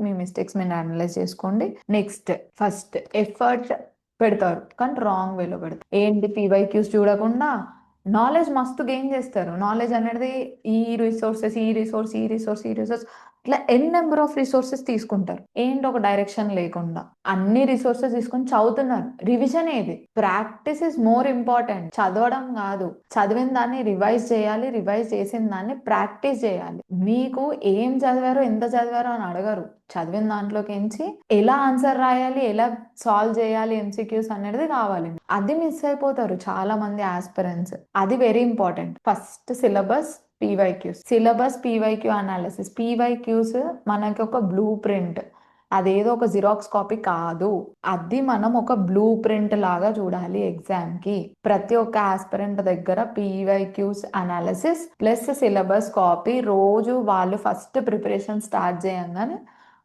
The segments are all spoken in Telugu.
మీ మిస్టేక్స్ మీరు అనలైజ్ చేసుకోండి. నెక్స్ట్ ఫస్ట్ ఎఫర్ట్ పెడతారు కానీ రాంగ్ వేలో పెడతారు. ఏంటి పీవైక్యూస్ చూడకుండా నాలెడ్జ్ మస్తు గెయిన్ చేస్తారు. నాలెడ్జ్ అనేది ఈ రిసోర్సెస్ ఈ రిసోర్స్ ఈ రిసోర్స్ ఈ రిసోర్స్ ఇట్లా నెంబర్ ఆఫ్ రిసోర్సెస్ తీసుకుంటారు. ఏంటి ఒక డైరెక్షన్ లేకుండా అన్ని రిసోర్సెస్ తీసుకొని చదువుతున్నారు. రివిజన్ ఏది? Practice is more important. చదవడం కాదు, చదివిన దాన్ని రివైజ్ చేయాలి, రివైజ్ చేసిన దాన్ని ప్రాక్టీస్ చేయాలి. మీకు ఏం చదివారో ఎంత చదివారో అని అడగరు. చదివిన దాంట్లోకించి ఎలా ఆన్సర్ రాయాలి, ఎలా సాల్వ్ చేయాలి ఎంసీక్యూస్ అనేది కావాలి. అది మిస్ అయిపోతారు చాలా మంది ఆస్పిరెంట్స్. అది very important. First syllabus syllabus PYQ analysis. PYQs మనకి ఒక బ్లూ ప్రింట్, అదేదో ఒక జిరాక్స్ కాపీ కాదు. అది మనం ఒక బ్లూ ప్రింట్ లాగా చూడాలి ఎగ్జామ్ కి. ప్రతి ఒక్క ఆస్పిరెంట్ దగ్గర PYQs analysis plus syllabus copy రోజు వాళ్ళు ఫస్ట్ ప్రిపరేషన్ స్టార్ట్ చేయంగానే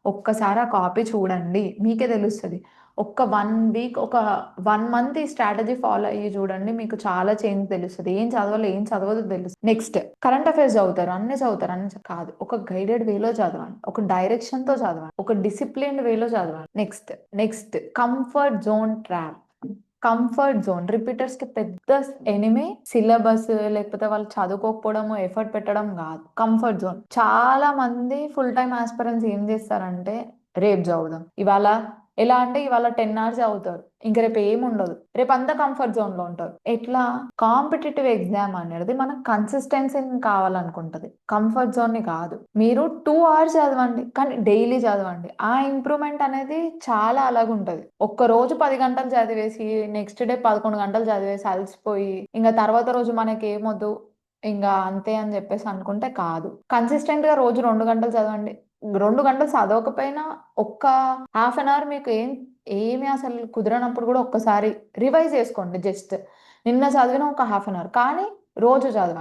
ఒక్కసారి ఆ కాపీ చూడండి, మీకే తెలుస్తుంది. ఒక 1 వీక్, ఒక 1 మంత్ ఈ స్ట్రాటజీ ఫాలో అయ్యి చూడండి, మీకు చాలా చేంజ్ తెలుస్తుంది. ఏం చదవాలి ఏం చదవదు తెలుస్తుంది. నెక్స్ట్ కరెంట్ అఫైర్స్ చదువుతారు, అన్ని కాదు, ఒక గైడెడ్ వేలో చదవండి, ఒక డైరెక్షన్ తో చదవండి, ఒక డిసిప్లిన్డ్ వేలో చదవండి. Next comfort zone trap. Comfort zone repeaters కి పెద్ద ఎనిమి సిలబస్ లేకపోతే వాళ్ళు చదువుకోకపోవడం ఎఫర్ట్ పెట్టడం కాదు, కంఫర్ట్ జోన్. చాలా మంది ఫుల్ టైమ్ ఆస్పిరెంట్స్ ఏం చేస్తారంటే రేపు చదువుదాం, ఇవాళ ఎలా అంటే ఇవాళ 10 hours చదువుతారు, ఇంక రేపు ఏం ఉండదు, రేపు అంతా కంఫర్ట్ జోన్ లో ఉంటారు. ఎట్లా? కాంపిటేటివ్ ఎగ్జామ్ అనేది మనకు కన్సిస్టెన్సీని కావాలనుకుంటది, కంఫర్ట్ జోన్ ని కాదు. మీరు 2 hours చదవండి కానీ డైలీ చదవండి. ఆ ఇంప్రూవ్మెంట్ అనేది చాలా అలాగుంటది. ఒక్క రోజు 10 గంటలు చదివేసి నెక్స్ట్ డే 11 గంటలు చదివేసి అలసిపోయి ఇంకా తర్వాత రోజు మనకి ఏమొద్దు ఇంకా అంతే అని చెప్పేసి అనుకుంటే కాదు. కన్సిస్టెంట్ గా రోజు 2 గంటలు చదవండి. 2 గంటలు చదవకపోయినా ఒక్క హాఫ్ అన్ అవర్ మీకు ఏమి అసలు కుదరనప్పుడు కూడా ఒక్కసారి రివైజ్ చేసుకోండి. జస్ట్ నిన్న చదివిన ఒక హాఫ్ అన్ అవర్ కానీ రోజు చదవండి.